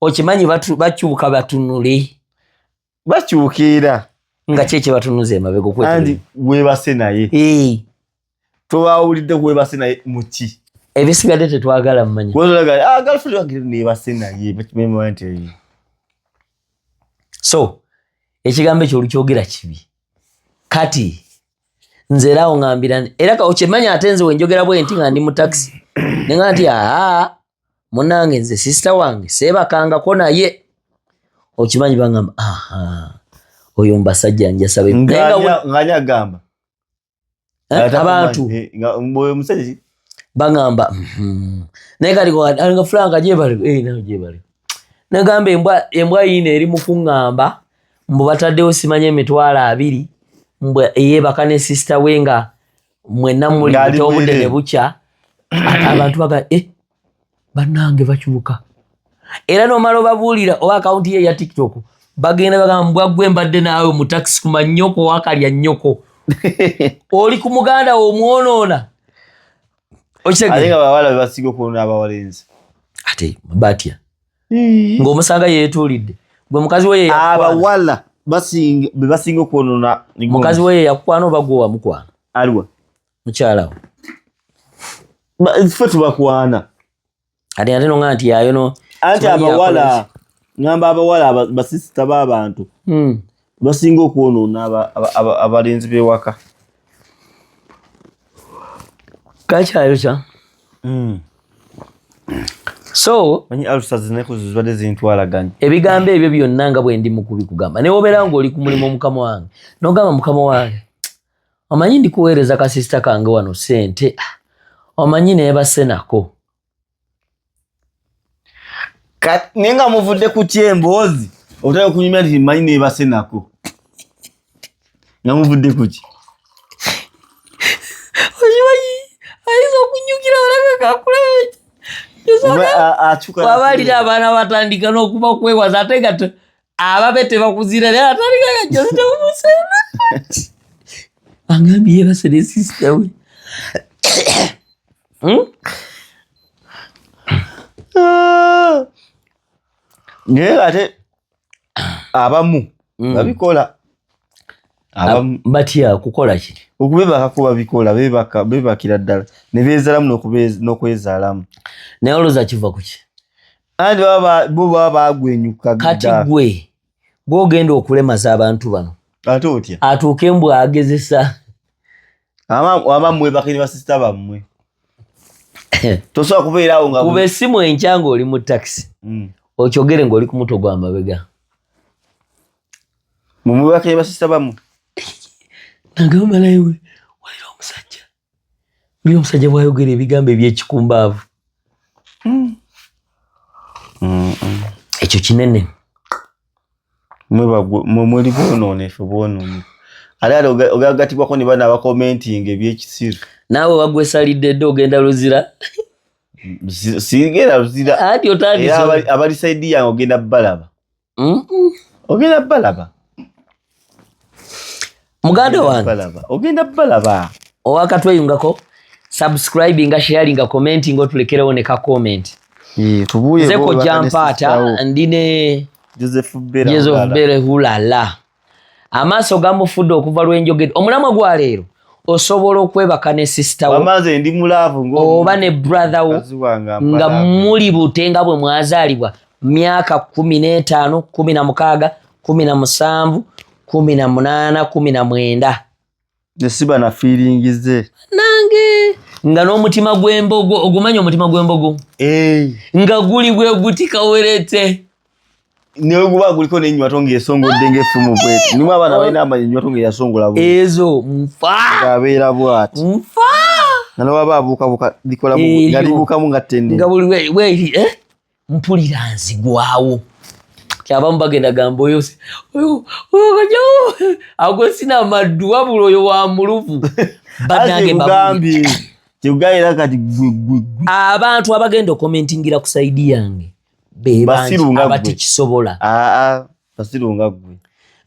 okimanyi bakyuka batunule bakyukiira nga kyekye batunuza emabega okwandi weebase naye towawulidde weebase naye muki ebisigadde tetwagala mmanya girlfriend wange neebase naye bakimema nti so ekigambo ekyo olukyogera kibi kati nze erawo ngambira era okimanya ate nze wenjogera bwe nti nga ndi mu taxi nenga nti munange nze sister wange seebakangako naye okimanyi bangamba oyo mbasajja njasabe nganyagamba abantu bangamba naye kati nga Frank jebale negamba embwa yiino eri mu kuŋŋamba mbu bataddewo simanya emitwalo 2 mbwe eyeebaka ne sister we nga mwenna muli obudde ne bukya abantu baga bannange bakyuka era nomala obabuulira oba akawunti ye ya TikTok bagenda bagamba mbwaggwe mbadde naawe mu taxi ku mannyoko wakalya nnyoko oli ku muganda wo omwonoona ate nga bawala bebasinga okwonoona abawalenzi ate batya ng'omusanga yeetuulidde gwe mukazi we abawala bebasinga okwonoona mukazi we yakukwana oba gwe wamukwana aliwa mukyalawo ffe tubakwana ate nonga nti yayono anti abawala ngamba abawala basisita b'abantu basinga okwonoona abalenzi b'ewaka kakyayo kya so manyi alusa zibadde zintwalaganya ebigambo ebyo byonna nga bwe ndi mu kubikugamba naye obeera ng'oli ku mulimu mukama wange n'ogamba mukama wange omanyi ndikuweereza kasisita kange wano ssente omanyi neebase nako naye nga muvudde ku kyemboozi otali okunyumya nti manyi neebase nako nga muvudde ku ki okimanyi ayinza okunyukira olakakakulaki wabalira abaana batandika n'okuba kwewaza ate nga ababe tebakuzira naye atandika gajozitemumusena angambye yebase ne sister we naye ate abamu babikola batya kukola ki okubebakako babikola bebakira ddala ne beezalamu n'okwezaalamu naye olowooza kiva ku ki anti bo baba bagwenyuka kati gwe gwogenda okulemaza abantu bano ate otya atuuke mbw agezesa ama mwebaka ne basisita bammwe tosobola kubeerawo nga kuba essimu enkya ng'oli mu takisi okyogere ng'oli ku muto gwa mabega mumwebaka ne basisita bammwe nagamba naye walira omusajja buli omusajja bwayogera ebigambo ebyekikumbaavu ekyo kinene mweli bwonoonefe bwonoone ate ogagatibwako ne bana abakomentinga ebyekisiru naawe wagwesalidde dde ogenda luzira sigenda luzira anti otandise abali saidi yange ogenda balaba ogenda balaba muganda wange ogenda balaba owakatweyungako subscribinga sharinga commentinga otulekerewo ne ka comment nze kojja mpaata ndine Joseph Bere hulala amaaso gamufudde okuva lw'enjogedde omulamwa gwa leero osobola okwebaka ne sister wo amaze ndi mulaavu oba ne brother wo nga muli butenga bwe mwazaalibwa myaka 15, 16, 17, 18, 19 nesiba na feelingize nange nga n'omutima gw'embogo ogumanya omutima gw'embogo nga guli bwe guti kawerete niwe guba guliko n'ennywato ng'esongodde ng'effumu bweti nimu abaana balina amanyi ennywato ng'eyasongola bwe ezo nfa ng'abeera bw'ati nfa nga n'owaba abuukabuuka likola nga libuukamu nga ttende nga buli weeri mpulira nzigwawo kyabamu bagenda gamba oyo agwo sina maddu wabula oyo wa muluvu bannange kyegugambye kati abantu abagenda okomentingira ku saidi yange abatikisobola basirunga gwe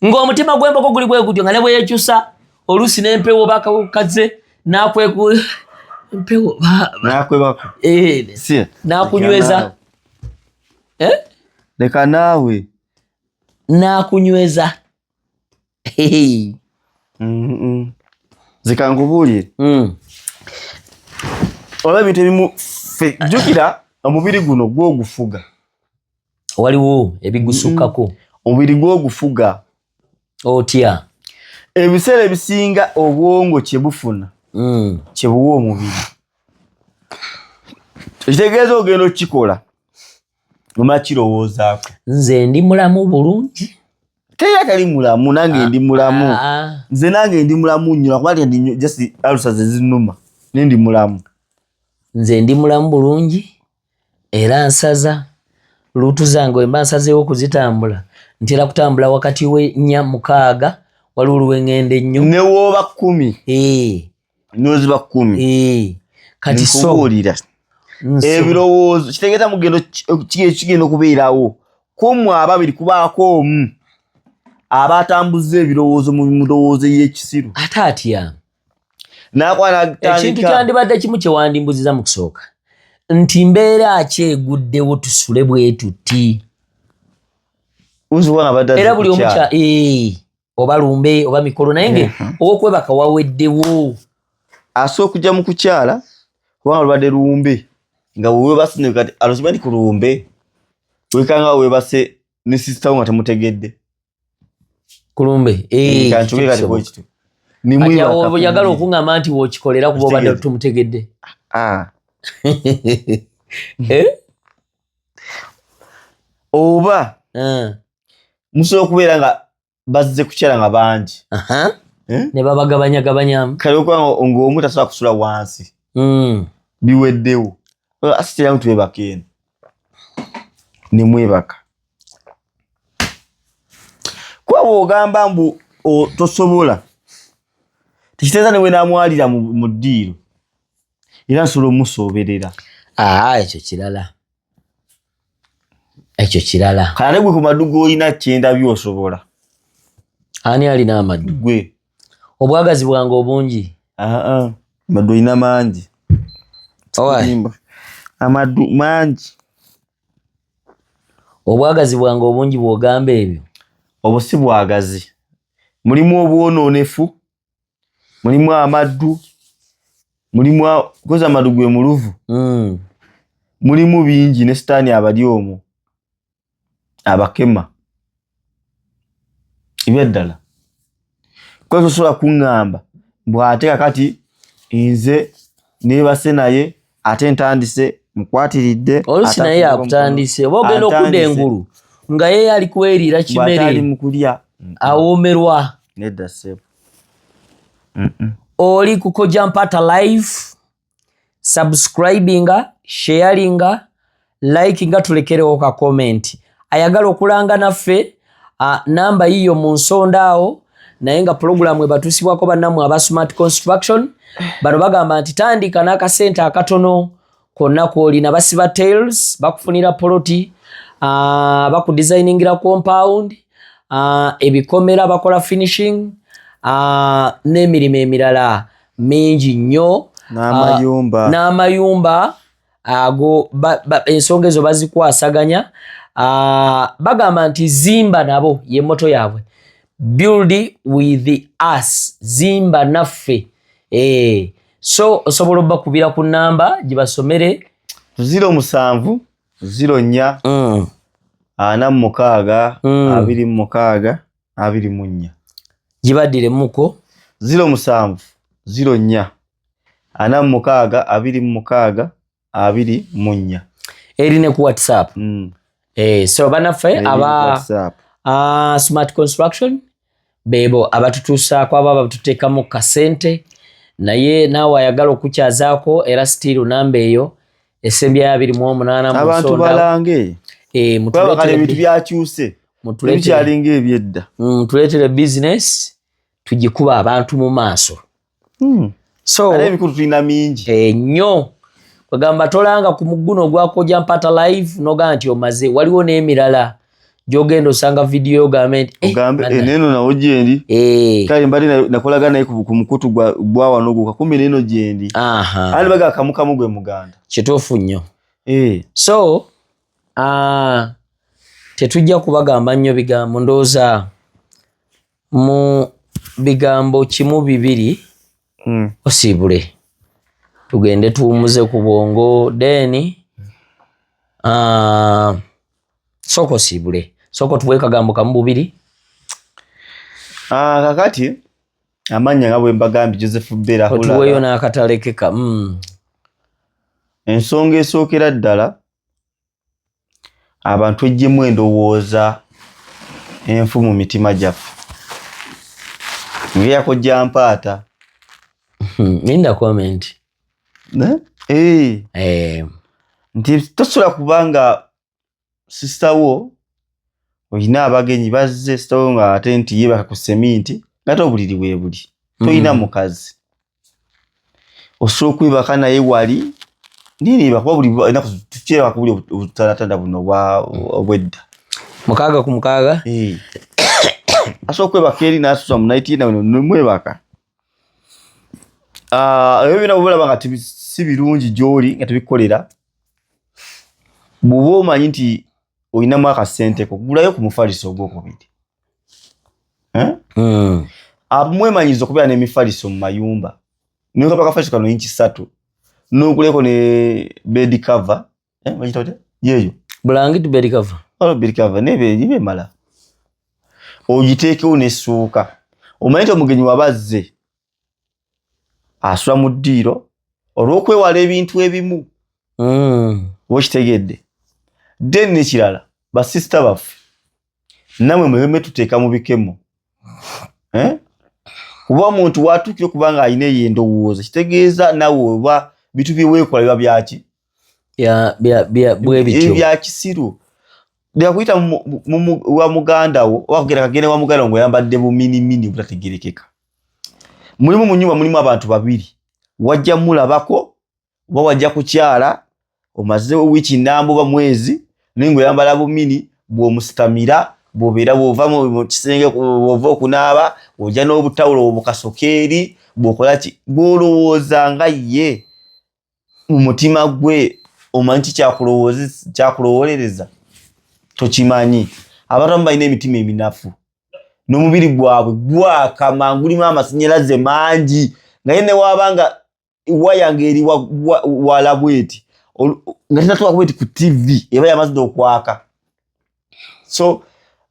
ng'omutima gw'embogo guli bwe gutyo nga ne bwe yekyusa oluusi n'empewo bakakaze empewo nakunyweza leka naawe nakunyweza zikangubuulire olaba ebintu ebimu jjukira omubiri guno gw'ogufuga waliwo ebigusukkako omubiri gw'ogufuga otya ebiseera ebisinga obwongo kyebufuna kyebuwa omubiri ekitegeeza ogenda okukikola omala kirowoozaako nze ndi mulamu bulungi teera tali mulamu nange ndi mulamu nze nange ndi mulamu nnyo nakuba ti just alusa ze zinuma naye ndi mulamu nze ndi mulamu bulungi era nsaza luutu zange wemba nsazeewo okuzitambula ntera kutambula wakati w'ennya 6 waliwo oluwengende ennyo ne wooba 10 noziba 10 kati nkubuulira ebirowoozo kitegeeza kigenda okubeerawo kumu ababiri kubaako omu aba atambuza ebirowoozo mu ndowoozo y'ekisiru ate atya nakwanatandika ekintu kyandibadde kimu kyewandimbuziza mu kusooka nti mbeera kyeguddewo tusule bwe tuti era buli omukya oba lumbe oba mikolo naye nge owokwebaka waweddewo asobola okujja mu kukyala kubanga lubadde lumbe nga wewebase kati alosiba ndi ku lumbe wekanga wewebase ne sisitawo nga temutegedde kulumbe oyagala okuŋŋamba nti wookikolera kuba obadde tumutegedde oba musobola okubeera nga bazze kukyala nga bangi ne babagabanyagabanyamu kale okubanga ng'omu tasobola kusula wansi biweddewo asitiramu twebaka eno ne mwebaka kuba bw'ogamba mbu tosobola tekitegeeza ne wenamwalira mu ddiiro era nsobola omusooberera ekyo kirala kale ate gwe ku maddu g'olina kyenda byosobola ani alina amaddu gwe obwagazi bwange obungi amaddu olina mangi amaddu mangi obwagazi bwange obungi bw'ogamba ebyo obwo si bwagazi mulimu obwonoonefu mulimu amaddu mulimu koza amaddu gwe muluvu mulimu bingi ne sitaani abali omwo abakema ebyaddala kwa tosobola kuŋŋamba bw'ate kakati nze neebase naye ate ntandise mukwatiridde oluusi naye yakutandise oba ogenda okudda engulu nga ye ali kweriira kimere mukulya awoomerwa nedda sebo oli ku Kojja Mpata live subscribinga sharinga likinga tulekerewo ka comment ayagala okulanga naffe namba yiyo mu nsonda awo naye nga pulogulamu ebatuusibwako bannammwe aba Smart Construction bano bagamba nti tandika n'akasente akatono konna kwolina basiba tails bakufunira poloti bakudesigningira compound ebikomera bakola finishing n'emirimu emirala mingi nnyo n'amayumba ago ensonga ezo bazikwasaganya bagamba nti zimba nabo ye moto yaabwe build with us zimba naffe so osobola obbakubira ku namba gye basomere 07 04 46 26 24 gibadire muko 07 04 46 26 24 erine ku WhatsApp. So banaffe aba Smart Construction bebo abatutuusaako abo abatuteekamu kasente naye naawe ayagala okukyazaako era still namba eyo esembya 28 abantu balange mutulete ebintu byakyuse mutulete ebyedda mutulete business tujikuba abantu mu maaso. So ale ebikulu tulina mingi ennyo kwegamba tolanga ku muguno gwakojja mpata live noga nti omaze waliwo n'emirala gyogenda osanga video ogambe neno nawo gyendi kale mbali nakolaga naye ku mukutu gwa wano guka kumbe neno gyendi ali baga kamukamu gwe muganda kituufu nnyo. So tetujja kubagamba nnyo bigambo ndowooza mu bigambo kimu bibiri osiibule tugende tuwumuze ku bwongo deni soko osiibule soko tuwe kagambo kamu bubiri. Kakati amanya nga bwe mbagambye Joseph Bera hulala otuweyo n'akatalekeka. Ensonga esookera ddala abantu ejjemu endowooza enfu mu mitima gyaffe ngeyakojja mpaata minda comment nti tosobola kubanga sistawo oyina abagenyi bazze sistawo nga ate nti yebaka ku seminti ngate obuliri bwe buli toyina mukazi osobola okwebaka naye wali niriba kuba buli enaku tukyebaka buli obutalatanda buno obwedda 6 ku 6 asobola okwebaka eri n'asusa mu naiti yena nemwebaka. Ebyo byonna bwolaba nga si birungi gy'oli nga tebikolera bw'oba omanyi nti oyinamu akasente ko gulayo ku mufaliso ogwokubiri. Mwemanyiriza okubeera n'emifaliso mu mayumba nokapa akafaliso kano inchi 3 n'oguleko ne bed cover yeeyo blanket bed cover bed cover nebe mala ogiteekewo n'essuuka omanyi nti omugenyi wabazze asula mu ddiiro olw'okwewala ebintu ebimu okitegedde. Then n'ekirala basisita baffe namwe mweme tuteeka mu bikemo kuba omuntu watuukire okubanga alina eyo endowooza kitegeeza nawe oba bitu byeweekola biba byaki bya kisiru byakuyita wa muganda wo oba kagenda wa muganda wo ng'oyambadde buminimini obutategerekeka. Mulimu mu nnyumba mulimu abantu babiri wajja mulabako oba wajja kukyala omaze wiiki nnamba oba mwezi naye ng'oyambala bumini bw'omusitamira bw'obeera bw'ova mu kisenge bw'ova okunaaba ojja n'obutawulo obukasokeeri bw'okola ki gw'olowooza nga ye mu mutima gwe omanyi ki kyakulowoolereza tokimanyi. Abantu balina emitima eminafu n'omubiri gwabwe gwaka mangu gulimu amasannyalaze mangi nga ye ne waabanga waya ng'eri wala bweti nga tenatuuka bweti ku TV eba yamaze okwaka. So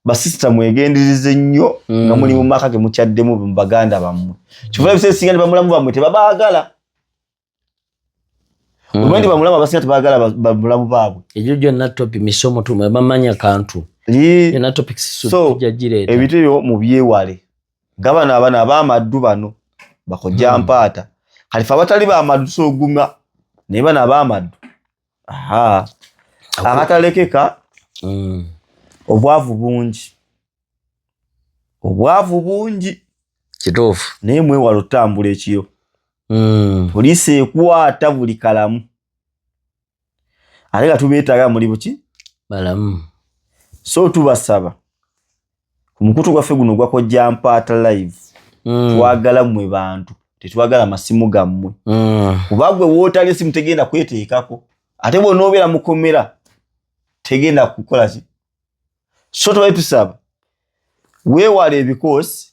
basisita mwegendereze nnyo nga muli mu maka ge mukyaddemu mu baganda bammwe kifuba ebiseera ebisinga ne bamulamu bammwe tebabaagala omanyi nti bamulamu abasinga tebaagala bamulamu baabwe. Egyo gyonna topic misomo tumwe bamanya kantu yonna topic tujja gireeta ebintu ebyo mu byewale nga bano abana ab'amaddu bano bakojja mpaata kalifa abatali b'amaddu tusooguma naye bano ab'amaddu akatalekeka obwavu bungi kituufu naye mwewala otambula ekiro poliisi ekwata buli kalamu ate nga tubeetaaga muli buki balamu. So tubasaba ku mukutu gwaffe guno gwakojja mpaata live twagala mmwe bantu tetwagala masimu gammwe kuba gwe wootali esimu tegenda kweteekako ate bw'onoobeera mukomera tegenda kukola ki. So tubaye tusaba weewala ebikoosi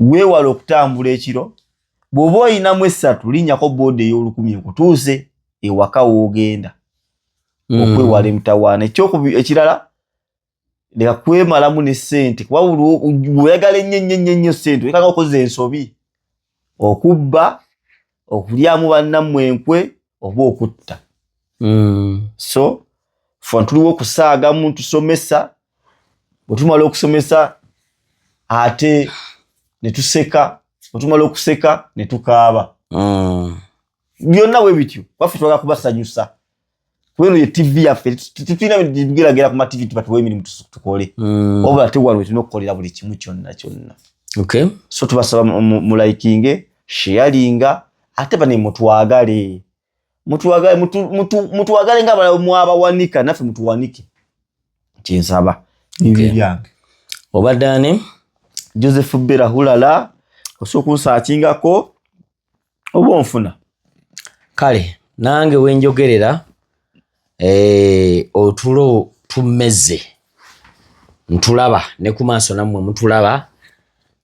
weewala okutambula ekiro bw'oba oyinamu 3 linnyako booda ey'olukumi ekutuuse ewaka woogenda okwewala emitawaana. Ekirala leka kwemalamu ne ssente kuba bw'oyagala ennyo ssente oyinza okukoza ensobi, okubba, okulyamu bannammwe enkwe oba okutta. So ffe tuliwo okusaagamu tusomesa, bwe tumala okusomesa ate ne tuseka, bwe tumala okuseka ne tukaaba. Byonna bwe bityo baffe twagala kubasanyusa. Weno ye TV yaffe tutulina bigeragera ku ma TV tubatuwe emirimu tukole. Oba tewalwe tulina okukolera buli kimu kyonna. Okay. So tubasaba mu likinge, sharinga, ate bane mutwagale. Mutwagale nga bala mwabawanika naffe mutuwanike. Kinsaba. Byange. Obadani Joseph Bera Hulala osokunsakingako oba onfuna. Kale nange wenjogerera otulo tumeze ntulaba ne ku maaso nammwe mutulaba,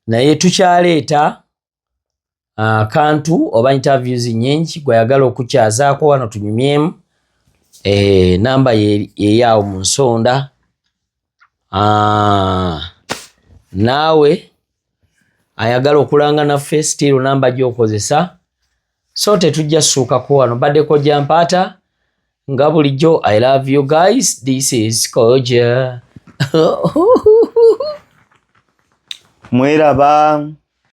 naye tukyaleeta akantu oba interviews nnyingi gweyagala okukyazaako wano tunyumyemu. Namba yeyaawo mu nsonda. Naawe ayagala okulanga naffe still namba gy'okozesa, so tetujja ssuukako wano. Baddeko Jampaata nga bulijjo. I love you guys. This is Koja. Mweraba.